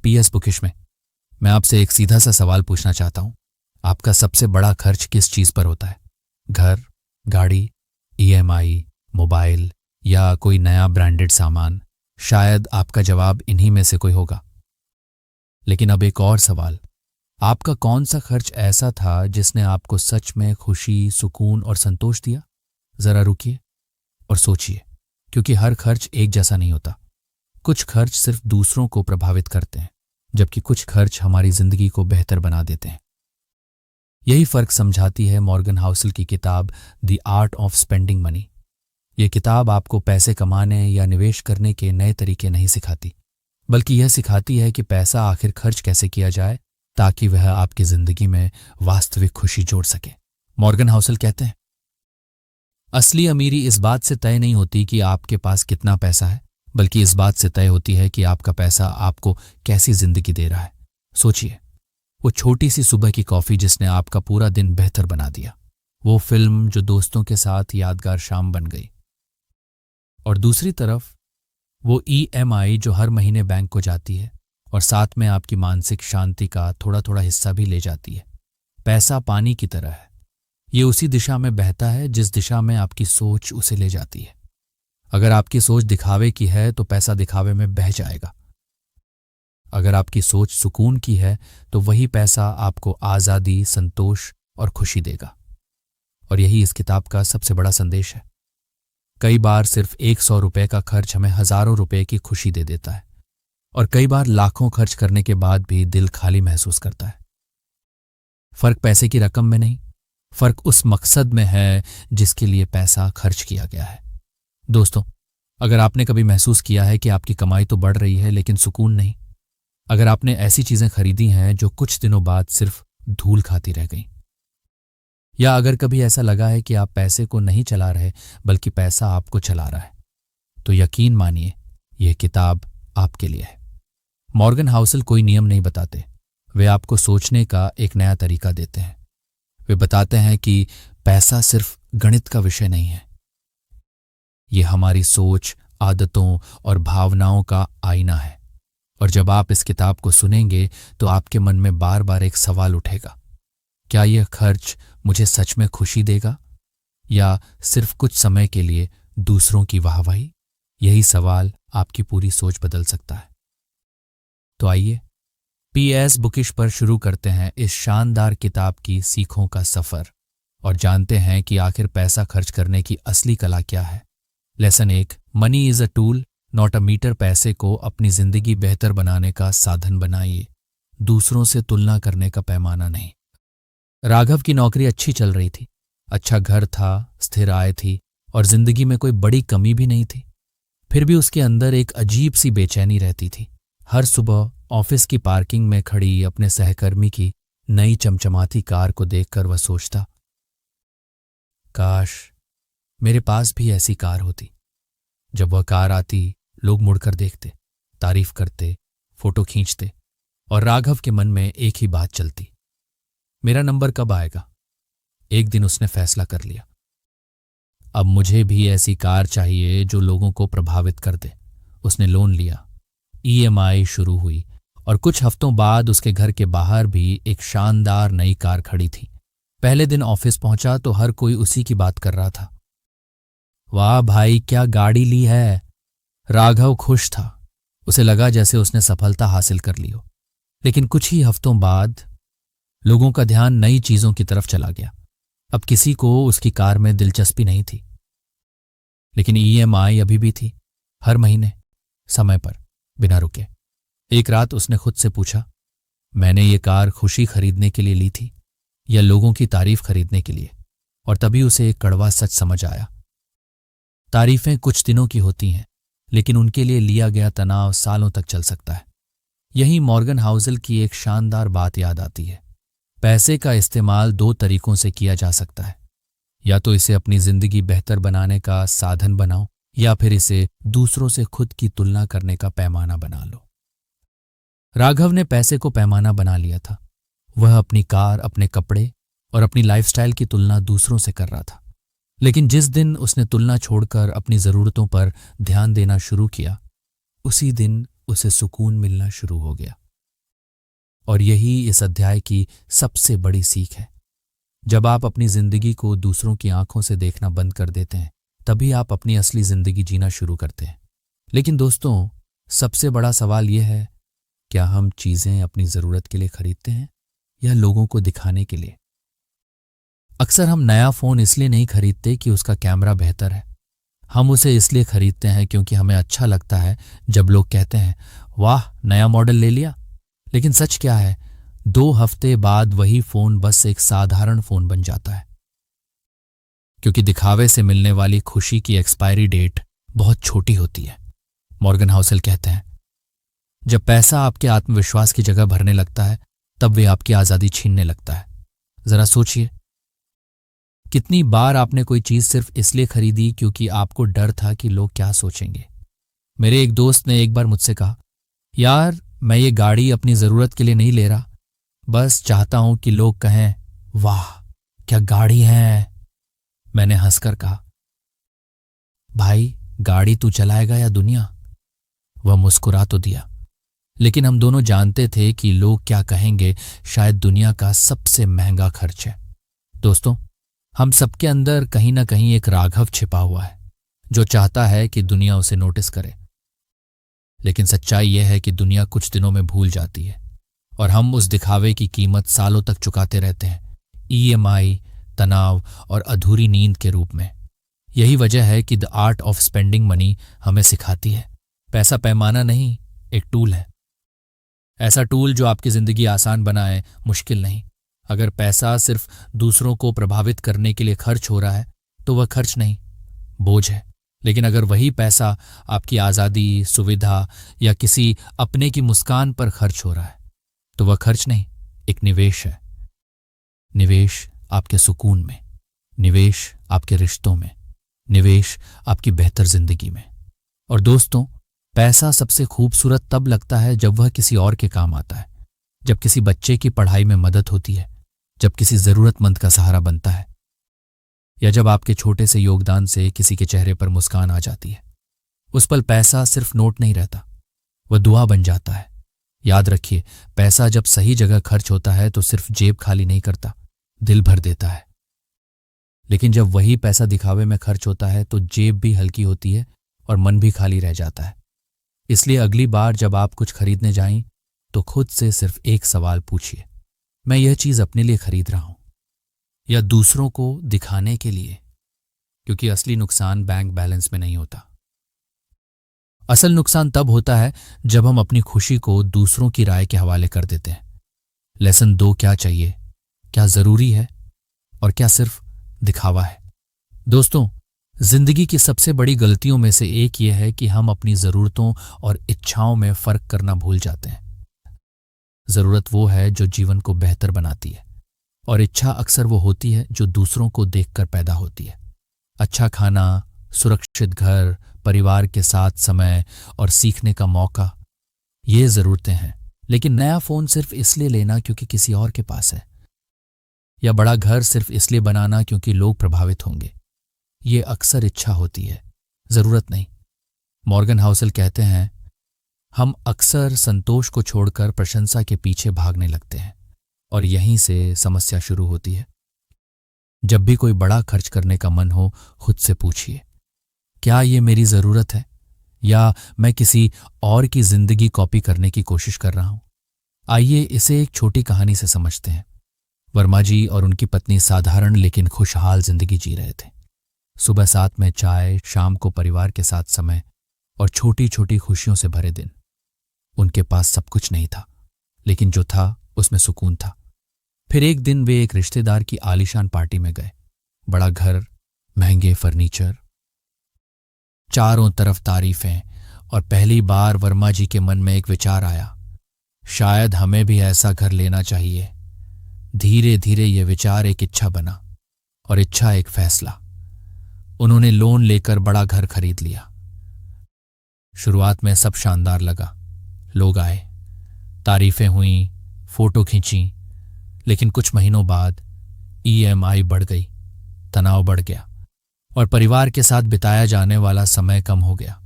PS bookish में मैं आपसे एक सीधा सा सवाल पूछना चाहता हूं। आपका सबसे बड़ा खर्च किस चीज पर होता है? घर, गाड़ी, ईएमआई, मोबाइल या कोई नया ब्रांडेड सामान? शायद आपका जवाब इन्हीं में से कोई होगा। लेकिन अब एक और सवाल, आपका कौन सा खर्च ऐसा था जिसने आपको सच में खुशी, सुकून और संतोष दिया? जरा रुकिए और सोचिए, क्योंकि हर खर्च एक जैसा नहीं होता। कुछ खर्च सिर्फ दूसरों को प्रभावित करते हैं, जबकि कुछ खर्च हमारी जिंदगी को बेहतर बना देते हैं। यही फर्क समझाती है मॉर्गन हाउसल की किताब the art of spending money. यह किताब आपको पैसे कमाने या निवेश करने के नए तरीके नहीं सिखाती, बल्कि यह सिखाती है कि पैसा आखिर खर्च कैसे किया जाए ताकि वह आपकी जिंदगी में वास्तविक खुशी जोड़ सके। मॉर्गन हाउसल कहते हैं, असली अमीरी इस बात से तय नहीं होती कि आपके पास कितना पैसा है, बल्कि इस बात से तय होती है कि आपका पैसा आपको कैसी जिंदगी दे रहा है। सोचिए, वो छोटी सी सुबह की कॉफी जिसने आपका पूरा दिन बेहतर बना दिया, वो फिल्म जो दोस्तों के साथ यादगार शाम बन गई, और दूसरी तरफ वो ईएमआई जो हर महीने बैंक को जाती है और साथ में आपकी मानसिक शांति का थोड़ा थोड़ा हिस्सा भी ले जाती है। पैसा पानी की तरह है, ये उसी दिशा में बहता है जिस दिशा में आपकी सोच उसे ले जाती है। अगर आपकी सोच दिखावे की है तो पैसा दिखावे में बह जाएगा। अगर आपकी सोच सुकून की है तो वही पैसा आपको आज़ादी, संतोष और खुशी देगा। और यही इस किताब का सबसे बड़ा संदेश है। कई बार सिर्फ 100 रुपए का खर्च हमें हजारों रुपए की खुशी दे देता है, और कई बार लाखों खर्च करने के बाद भी दिल खाली महसूस करता है। फर्क पैसे की रकम में नहीं, फर्क उस मकसद में है जिसके लिए पैसा खर्च किया गया है। दोस्तों, अगर आपने कभी महसूस किया है कि आपकी कमाई तो बढ़ रही है लेकिन सुकून नहीं, अगर आपने ऐसी चीजें खरीदी हैं जो कुछ दिनों बाद सिर्फ धूल खाती रह गईं, या अगर कभी ऐसा लगा है कि आप पैसे को नहीं चला रहे बल्कि पैसा आपको चला रहा है, तो यकीन मानिए यह किताब आपके लिए है। मॉर्गन हाउसल कोई नियम नहीं बताते, वे आपको सोचने का एक नया तरीका देते हैं। वे बताते हैं कि पैसा सिर्फ गणित का विषय नहीं है, यह हमारी सोच, आदतों और भावनाओं का आईना है। और जब आप इस किताब को सुनेंगे तो आपके मन में बार बार एक सवाल उठेगा, क्या यह खर्च मुझे सच में खुशी देगा या सिर्फ कुछ समय के लिए दूसरों की वाहवाही? यही सवाल आपकी पूरी सोच बदल सकता है। तो आइए पीएस बुकिश पर शुरू करते हैं इस शानदार किताब की सीखों का सफर और जानते हैं कि आखिर पैसा खर्च करने की असली कला क्या है। Lesson 1, money is a tool not a meter. पैसे को अपनी जिंदगी बेहतर बनाने का साधन बनाइए, दूसरों से तुलना करने का पैमाना नहीं। राघव की नौकरी अच्छी चल रही थी, अच्छा घर था, स्थिर आय थी और जिंदगी में कोई बड़ी कमी भी नहीं थी। फिर भी उसके अंदर एक अजीब सी बेचैनी रहती थी। हर सुबह ऑफिस की पार्किंग में खड़ी अपने सहकर्मी की नई चमचमाती कार को देखकर वह सोचता, काश मेरे पास भी ऐसी कार होती। जब वह कार आती, लोग मुड़कर देखते, तारीफ करते, फोटो खींचते और राघव के मन में एक ही बात चलती, मेरा नंबर कब आएगा? एक दिन उसने फैसला कर लिया, अब मुझे भी ऐसी कार चाहिए जो लोगों को प्रभावित कर दे। उसने लोन लिया, ईएमआई शुरू हुई और कुछ हफ्तों बाद उसके घर के बाहर भी एक शानदार नई कार खड़ी थी। पहले दिन ऑफिस पहुंचा तो हर कोई उसी की बात कर रहा था, वाह भाई क्या गाड़ी ली है। राघव खुश था, उसे लगा जैसे उसने सफलता हासिल कर ली हो। लेकिन कुछ ही हफ्तों बाद लोगों का ध्यान नई चीजों की तरफ चला गया। अब किसी को उसकी कार में दिलचस्पी नहीं थी, लेकिन ईएमआई अभी भी थी, हर महीने समय पर बिना रुके। एक रात उसने खुद से पूछा, मैंने ये कार खुशी खरीदने के लिए ली थी या लोगों की तारीफ खरीदने के लिए? और तभी उसे एक कड़वा सच समझ आया, तारीफें कुछ दिनों की होती हैं, लेकिन उनके लिए लिया गया तनाव सालों तक चल सकता है। यही मॉर्गन हाउसल की एक शानदार बात याद आती है, पैसे का इस्तेमाल 2 तरीकों से किया जा सकता है, या तो इसे अपनी जिंदगी बेहतर बनाने का साधन बनाओ या फिर इसे दूसरों से खुद की तुलना करने का पैमाना बना लो। राघव ने पैसे को पैमाना बना लिया था। वह अपनी कार, अपने कपड़े और अपनी लाइफस्टाइल की तुलना दूसरों से कर रहा था। लेकिन जिस दिन उसने तुलना छोड़कर अपनी जरूरतों पर ध्यान देना शुरू किया, उसी दिन उसे सुकून मिलना शुरू हो गया। और यही इस अध्याय की सबसे बड़ी सीख है। जब आप अपनी जिंदगी को दूसरों की आंखों से देखना बंद कर देते हैं, तभी आप अपनी असली जिंदगी जीना शुरू करते हैं। लेकिन दोस्तों, सबसे बड़ा सवाल यह है, क्या हम चीजें अपनी जरूरत के लिए खरीदते हैं या लोगों को दिखाने के लिए? अक्सर हम नया फोन इसलिए नहीं खरीदते कि उसका कैमरा बेहतर है। हम उसे इसलिए खरीदते हैं क्योंकि हमें अच्छा लगता है जब लोग कहते हैं, वाह नया मॉडल ले लिया। लेकिन सच क्या है, 2 हफ्ते बाद वही फोन बस एक साधारण फोन बन जाता है, क्योंकि दिखावे से मिलने वाली खुशी की एक्सपायरी डेट बहुत छोटी होती है। मॉर्गन हाउसेल कहते हैं, जब पैसा आपके आत्मविश्वास की जगह भरने लगता है, तब वे आपकी आजादी छीनने लगता है। जरा सोचिए, कितनी बार आपने कोई चीज सिर्फ इसलिए खरीदी क्योंकि आपको डर था कि लोग क्या सोचेंगे। मेरे एक दोस्त ने एक बार मुझसे कहा, यार मैं ये गाड़ी अपनी जरूरत के लिए नहीं ले रहा, बस चाहता हूं कि लोग कहें, वाह क्या गाड़ी है। मैंने हंसकर कहा, भाई गाड़ी तू चलाएगा या दुनिया? वह मुस्कुरा तो दिया, लेकिन हम दोनों जानते थे कि लोग क्या कहेंगे शायद दुनिया का सबसे महंगा खर्च है। दोस्तों, हम सबके अंदर कहीं ना कहीं एक राघव छिपा हुआ है जो चाहता है कि दुनिया उसे नोटिस करे। लेकिन सच्चाई यह है कि दुनिया कुछ दिनों में भूल जाती है और हम उस दिखावे की कीमत सालों तक चुकाते रहते हैं, EMI, तनाव और अधूरी नींद के रूप में। यही वजह है कि the art of spending money हमें सिखाती है, पैसा पैमाना नहीं, एक टूल है। ऐसा टूल जो आपकी जिंदगी आसान बनाए, मुश्किल नहीं। अगर पैसा सिर्फ दूसरों को प्रभावित करने के लिए खर्च हो रहा है तो वह खर्च नहीं, बोझ है। लेकिन अगर वही पैसा आपकी आज़ादी, सुविधा या किसी अपने की मुस्कान पर खर्च हो रहा है तो वह खर्च नहीं, एक निवेश है। निवेश आपके सुकून में, निवेश आपके रिश्तों में, निवेश आपकी बेहतर जिंदगी में। और दोस्तों, पैसा सबसे खूबसूरत तब लगता है जब वह किसी और के काम आता है, जब किसी बच्चे की पढ़ाई में मदद होती है, जब किसी जरूरतमंद का सहारा बनता है, या जब आपके छोटे से योगदान से किसी के चेहरे पर मुस्कान आ जाती है। उस पल पैसा सिर्फ नोट नहीं रहता, वह दुआ बन जाता है। याद रखिए, पैसा जब सही जगह खर्च होता है तो सिर्फ जेब खाली नहीं करता, दिल भर देता है। लेकिन जब वही पैसा दिखावे में खर्च होता है तो जेब भी हल्की होती है और मन भी खाली रह जाता है। इसलिए अगली बार जब आप कुछ खरीदने जाएं तो खुद से सिर्फ एक सवाल पूछिए, मैं यह चीज अपने लिए खरीद रहा हूं या दूसरों को दिखाने के लिए? क्योंकि असली नुकसान बैंक बैलेंस में नहीं होता। असल नुकसान तब होता है जब हम अपनी खुशी को दूसरों की राय के हवाले कर देते हैं। लेसन 2 क्या चाहिए, क्या जरूरी है और क्या सिर्फ दिखावा है। दोस्तों, जिंदगी की सबसे बड़ी गलतियों में से एक यह है कि हम अपनी जरूरतों और इच्छाओं में फर्क करना भूल जाते हैं। जरूरत वो है जो जीवन को बेहतर बनाती है और इच्छा अक्सर वो होती है जो दूसरों को देखकर पैदा होती है। अच्छा खाना, सुरक्षित घर, परिवार के साथ समय और सीखने का मौका, ये जरूरतें हैं। लेकिन नया फोन सिर्फ इसलिए लेना क्योंकि किसी और के पास है, या बड़ा घर सिर्फ इसलिए बनाना क्योंकि लोग प्रभावित होंगे, ये अक्सर इच्छा होती है, जरूरत नहीं। मॉर्गन हाउसेल कहते हैं, हम अक्सर संतोष को छोड़कर प्रशंसा के पीछे भागने लगते हैं और यहीं से समस्या शुरू होती है। जब भी कोई बड़ा खर्च करने का मन हो, खुद से पूछिए, क्या ये मेरी जरूरत है या मैं किसी और की जिंदगी कॉपी करने की कोशिश कर रहा हूं? आइए इसे एक छोटी कहानी से समझते हैं। वर्मा जी और उनकी पत्नी साधारण लेकिन खुशहाल जिंदगी जी रहे थे। सुबह 7 में चाय, शाम को परिवार के साथ समय और छोटी छोटी खुशियों से भरे दिन। उनके पास सब कुछ नहीं था, लेकिन जो था उसमें सुकून था। फिर एक दिन वे एक रिश्तेदार की आलीशान पार्टी में गए। बड़ा घर, महंगे फर्नीचर, चारों तरफ तारीफें, और पहली बार वर्मा जी के मन में एक विचार आया, शायद हमें भी ऐसा घर लेना चाहिए। धीरे धीरे यह विचार एक इच्छा बना और इच्छा एक फैसला। उन्होंने लोन लेकर बड़ा घर खरीद लिया। शुरुआत में सब शानदार लगा, लोग आए, तारीफें हुईं, फोटो खींची, लेकिन कुछ महीनों बाद EMI बढ़ गई, तनाव बढ़ गया और परिवार के साथ बिताया जाने वाला समय कम हो गया।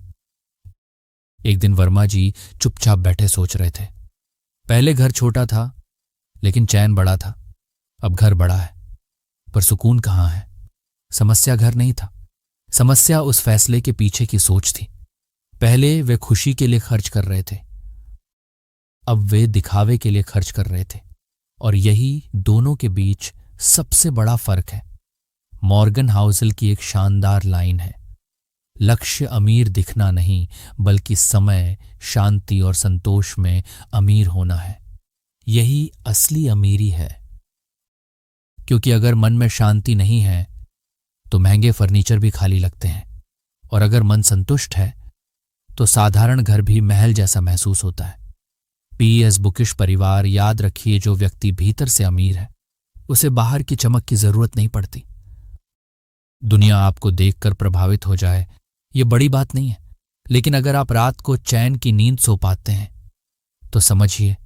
एक दिन वर्मा जी चुपचाप बैठे सोच रहे थे। पहले घर छोटा था लेकिन चैन बड़ा था। अब घर बड़ा है पर सुकून कहाँ है। समस्या घर नहीं था, समस्या उस फैसले के पीछे की सोच थी। पहले वे खुशी के लिए खर्च कर रहे थे, अब वे दिखावे के लिए खर्च कर रहे थे। और यही दोनों के बीच सबसे बड़ा फर्क है। मॉर्गन हाउसल की एक शानदार लाइन है, लक्ष्य अमीर दिखना नहीं बल्कि समय, शांति और संतोष में अमीर होना है। यही असली अमीरी है। क्योंकि अगर मन में शांति नहीं है तो महंगे फर्नीचर भी खाली लगते हैं, और अगर मन संतुष्ट है तो साधारण घर भी महल जैसा महसूस होता है। पीएस बुकिश परिवार, याद रखिए, जो व्यक्ति भीतर से अमीर है उसे बाहर की चमक की जरूरत नहीं पड़ती। दुनिया आपको देखकर प्रभावित हो जाए ये बड़ी बात नहीं है, लेकिन अगर आप रात को चैन की नींद सो पाते हैं तो समझिए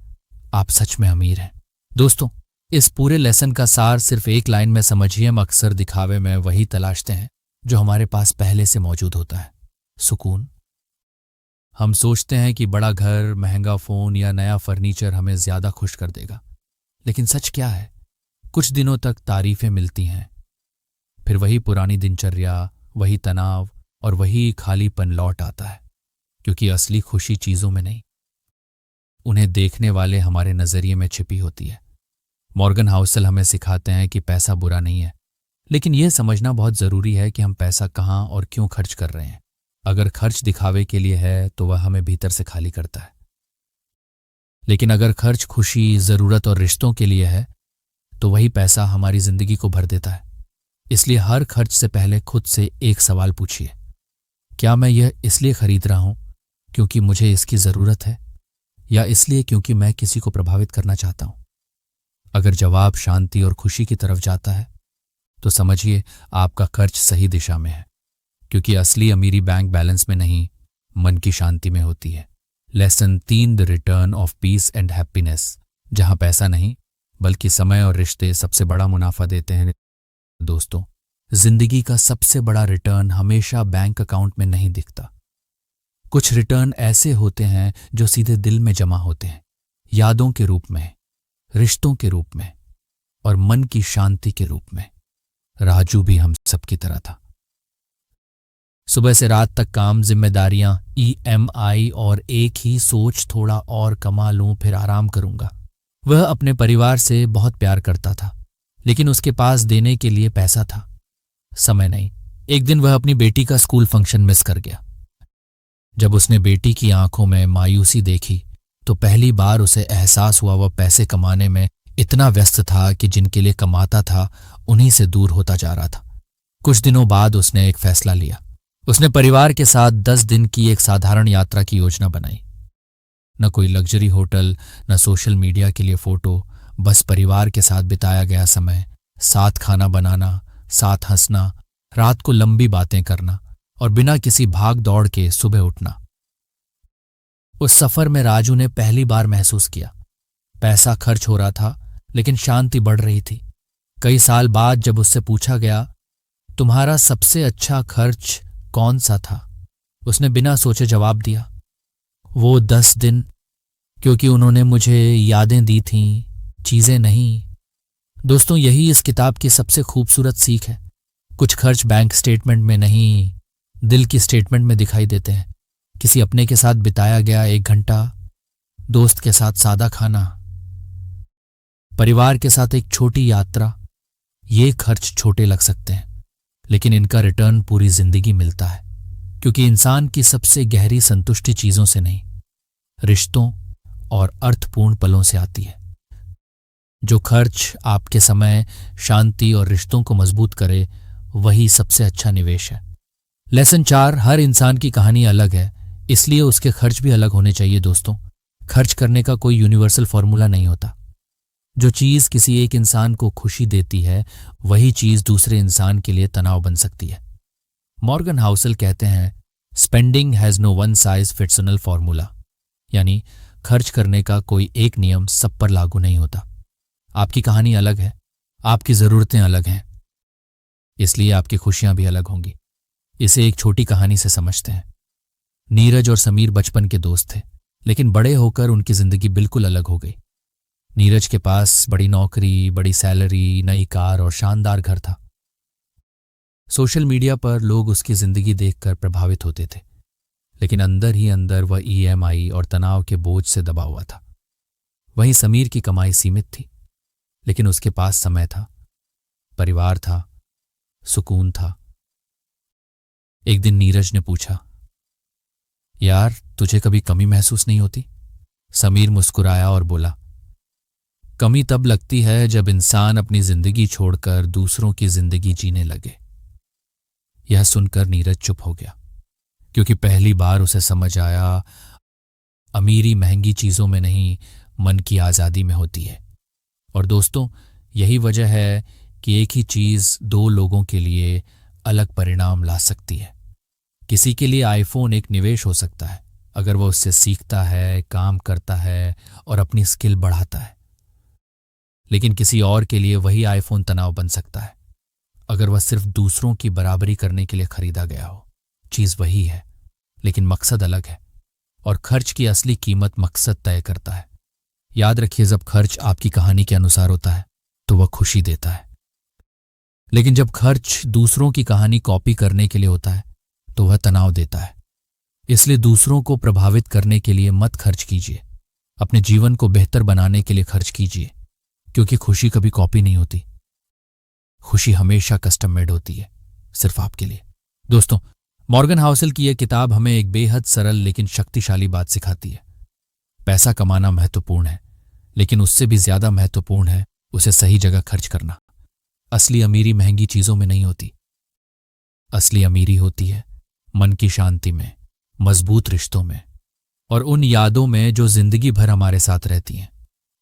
आप सच में अमीर हैं। दोस्तों, इस पूरे लेसन का सार सिर्फ एक लाइन में समझिए। हम अक्सर दिखावे में वही तलाशते हैं जो हमारे पास पहले से मौजूद होता है, सुकून। हम सोचते हैं कि बड़ा घर, महंगा फोन या नया फर्नीचर हमें ज्यादा खुश कर देगा, लेकिन सच क्या है? कुछ दिनों तक तारीफें मिलती हैं, फिर वही पुरानी दिनचर्या, वही तनाव और वही खालीपन लौट आता है। क्योंकि असली खुशी चीजों में नहीं, उन्हें देखने वाले हमारे नजरिए में छिपी होती है। मॉर्गन हाउसल हमें सिखाते हैं कि पैसा बुरा नहीं है, लेकिन यह समझना बहुत जरूरी है कि हम पैसा कहाँ और क्यों खर्च कर रहे हैं। अगर खर्च दिखावे के लिए है तो वह हमें भीतर से खाली करता है, लेकिन अगर खर्च खुशी, जरूरत और रिश्तों के लिए है तो वही पैसा हमारी जिंदगी को भर देता है। इसलिए हर खर्च से पहले खुद से एक सवाल पूछिए, क्या मैं यह इसलिए खरीद रहा हूं क्योंकि मुझे इसकी जरूरत है, या इसलिए क्योंकि मैं किसी को प्रभावित करना चाहता हूं? अगर जवाब शांति और खुशी की तरफ जाता है तो समझिए आपका खर्च सही दिशा में है। क्योंकि असली अमीरी बैंक बैलेंस में नहीं, मन की शांति में होती है। Lesson 3, the return of peace and happiness. जहां पैसा नहीं बल्कि समय और रिश्ते सबसे बड़ा मुनाफा देते हैं। दोस्तों, जिंदगी का सबसे बड़ा रिटर्न हमेशा बैंक अकाउंट में नहीं दिखता। कुछ रिटर्न ऐसे होते हैं जो सीधे दिल में जमा होते हैं, यादों के रूप में, रिश्तों के रूप में और मन की शांति के रूप में। राजू भी हम सबकी तरह था। सुबह से रात तक काम, जिम्मेदारियां, EMI और एक ही सोच, थोड़ा और कमा लूं फिर आराम करूंगा। वह अपने परिवार से बहुत प्यार करता था, लेकिन उसके पास देने के लिए पैसा था, समय नहीं। एक दिन वह अपनी बेटी का स्कूल फंक्शन मिस कर गया। जब उसने बेटी की आंखों में मायूसी देखी तो पहली बार उसे एहसास हुआ वह पैसे कमाने में इतना व्यस्त था कि जिनके लिए कमाता था उन्हीं से दूर होता जा रहा था। कुछ दिनों बाद उसने एक फैसला लिया। उसने परिवार के साथ 10 दिन की एक साधारण यात्रा की योजना बनाई। न कोई लग्जरी होटल, न सोशल मीडिया के लिए फोटो, बस परिवार के साथ बिताया गया समय, साथ खाना बनाना, साथ हंसना, रात को लंबी बातें करना और बिना किसी भाग दौड़ के सुबह उठना। उस सफर में राजू ने पहली बार महसूस किया, पैसा खर्च हो रहा था लेकिन शांति बढ़ रही थी। कई साल बाद जब उससे पूछा गया, तुम्हारा सबसे अच्छा खर्च कौन सा था, उसने बिना सोचे जवाब दिया, वो 10 दिन, क्योंकि उन्होंने मुझे यादें दी थीं, चीजें नहीं। दोस्तों, यही इस किताब की सबसे खूबसूरत सीख है। कुछ खर्च बैंक स्टेटमेंट में नहीं, दिल की स्टेटमेंट में दिखाई देते हैं। किसी अपने के साथ बिताया गया 1 घंटा, दोस्त के साथ सादा खाना, परिवार के साथ एक छोटी यात्रा। ये खर्च छोटे लग सकते हैं लेकिन इनका रिटर्न पूरी जिंदगी मिलता है। क्योंकि इंसान की सबसे गहरी संतुष्टि चीजों से नहीं, रिश्तों और अर्थपूर्ण पलों से आती है। जो खर्च आपके समय, शांति और रिश्तों को मजबूत करे, वही सबसे अच्छा निवेश है। लेसन 4, हर इंसान की कहानी अलग है, इसलिए उसके खर्च भी अलग होने चाहिए। दोस्तों, खर्च करने का कोई यूनिवर्सल फॉर्मूला नहीं होता। जो चीज किसी एक इंसान को खुशी देती है वही चीज दूसरे इंसान के लिए तनाव बन सकती है। मॉर्गन हाउसल कहते हैं, spending has no one size fits all formula, यानी खर्च करने का कोई एक नियम सब पर लागू नहीं होता। आपकी कहानी अलग है, आपकी जरूरतें अलग हैं, इसलिए आपकी खुशियां भी अलग होंगी। इसे एक छोटी कहानी से समझते हैं। नीरज और समीर बचपन के दोस्त थे। लेकिन बड़े होकर उनकी जिंदगी बिल्कुल अलग हो गई। नीरज के पास बड़ी नौकरी, बड़ी सैलरी, नई कार और शानदार घर था। सोशल मीडिया पर लोग उसकी जिंदगी देखकर प्रभावित होते थे, लेकिन अंदर ही अंदर वह ईएमआई और तनाव के बोझ से दबा हुआ था। वहीं समीर की कमाई सीमित थी, लेकिन उसके पास समय था, परिवार था, सुकून था। एक दिन नीरज ने पूछा, यार तुझे कभी कमी महसूस नहीं होती? समीर मुस्कुराया और बोला, कमी तब लगती है जब इंसान अपनी जिंदगी छोड़कर दूसरों की जिंदगी जीने लगे। यह सुनकर नीरज चुप हो गया, क्योंकि पहली बार उसे समझ आया, अमीरी महंगी चीजों में नहीं, मन की आजादी में होती है। और दोस्तों, यही वजह है कि एक ही चीज दो लोगों के लिए अलग परिणाम ला सकती है। किसी के लिए आईफोन एक निवेश हो सकता है अगर वह उससे सीखता है, काम करता है और अपनी स्किल बढ़ाता है। लेकिन किसी और के लिए वही आईफोन तनाव बन सकता है अगर वह सिर्फ दूसरों की बराबरी करने के लिए खरीदा गया हो। चीज वही है, लेकिन मकसद अलग है, और खर्च की असली कीमत मकसद तय करता है। याद रखिए, जब खर्च आपकी कहानी के अनुसार होता है तो वह खुशी देता है, लेकिन जब खर्च दूसरों की कहानी कॉपी करने के लिए होता है तो वह तनाव देता है। इसलिए दूसरों को प्रभावित करने के लिए मत खर्च कीजिए, अपने जीवन को बेहतर बनाने के लिए खर्च कीजिए, क्योंकि खुशी कभी कॉपी नहीं होती। खुशी हमेशा कस्टम मेड होती है, सिर्फ आपके लिए। दोस्तों, मॉर्गन हाउसेल की यह किताब हमें एक बेहद सरल लेकिन शक्तिशाली बात सिखाती है। पैसा कमाना महत्वपूर्ण है, लेकिन उससे भी ज्यादा महत्वपूर्ण है उसे सही जगह खर्च करना। असली अमीरी महंगी चीजों में नहीं होती। असली अमीरी होती है मन की शांति में, मजबूत रिश्तों में और उन यादों में जो जिंदगी भर हमारे साथ रहती हैं।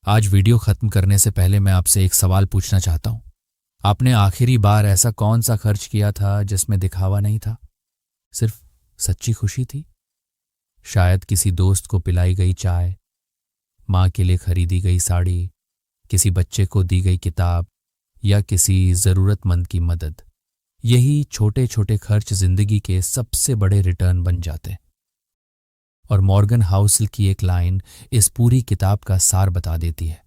आज वीडियो खत्म करने से पहले मैं आपसे एक सवाल पूछना चाहता हूं। आपने आखिरी बार ऐसा कौन सा खर्च किया था जिसमें दिखावा नहीं था, सिर्फ सच्ची खुशी थी? शायद किसी दोस्त को पिलाई गई चाय, माँ के लिए खरीदी गई साड़ी, किसी बच्चे को दी गई किताब या किसी जरूरतमंद की मदद। यही छोटे छोटे खर्च जिंदगी के सबसे बड़े रिटर्न बन जाते। और मॉर्गन हाउसेल की एक लाइन इस पूरी किताब का सार बता देती है,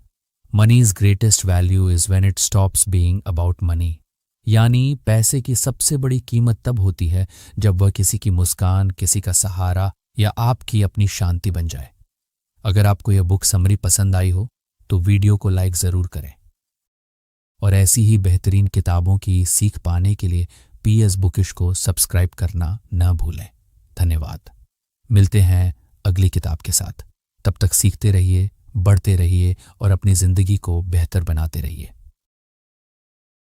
money's greatest value is when it stops being about money. यानी पैसे की सबसे बड़ी कीमत तब होती है जब वह किसी की मुस्कान, किसी का सहारा या आपकी अपनी शांति बन जाए। अगर आपको यह बुक समरी पसंद आई हो तो वीडियो को लाइक जरूर करें, और ऐसी ही बेहतरीन किताबों की सीख पाने के लिए PS बुकिश को सब्सक्राइब करना न भूलें। धन्यवाद। मिलते हैं अगली किताब के साथ। तब तक सीखते रहिए, बढ़ते रहिए और अपनी जिंदगी को बेहतर बनाते रहिए।